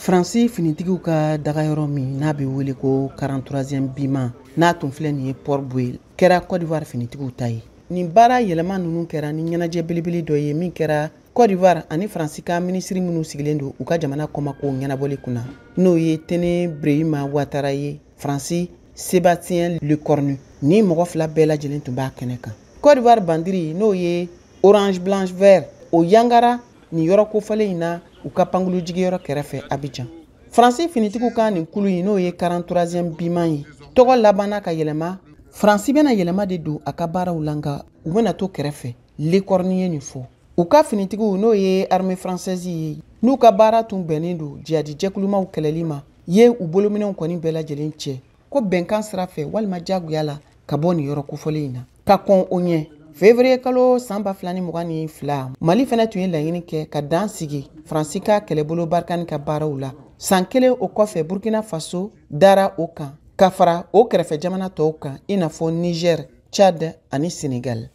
Faransi finitigiw ka dagayɔrɔ min n'a bɛ wele ko 43e bima n'a tun filɛ nin ye Port Bouel kɛra Côte d'Ivoire finitigiw ta ye. Nin baara yɛlɛma ninnu kɛra ni ɲɛnajɛ belebele dɔ ye min kɛra Côte d'Ivoire ani Faransi ka minisiri minnu sigilen don u ka jamana kɔmako ɲɛnabɔli kunna n'o ye Tene Brehima Ouattara ye, Faransi Sébastien Lecornu ni mɔgɔ fila bɛɛ lajɛlen tun b'a kɛnɛ kan. Côte d'Ivoire bandiri n'o ye Orange Blanche Vert o yangara nin yɔrɔ kofɔlen in na u ka pankulu jigiyɔrɔ kɛrɛfɛ Abidjan. Faransi finitigiw ka nin kulu in n'o ye 43e biman ye tɔgɔ labanna ka yɛlɛma. Faransi bɛna yɛlɛma de don a ka baaraw la nka u bɛna to kɛrɛfɛ. Lecornu ye nin fɔ. U ka finitigiw n'o ye armée française ye n'u ka baara tun bɛnnen don jihadi jɛkulumaw kɛlɛli ma ye u bolominɛw kɔni bɛɛ lajɛlen cɛ ko bɛnkan sira fɛ walima jagoya la ka bɔ nin yɔrɔ kofɔlen in na ka kɔn o ɲɛ. Février kalo san 2022 Mali fɛnɛ tun ye laɲini kɛ ka dan sigi Faransi ka kɛlɛbolo Barkhane ka baaraw la. San kelen o kɔfɛ Burkina Faso dara o kan ka fara o kɛrɛfɛ jamana tɔw kan i n'a fɔ Niger, Tchad ani Sénégal.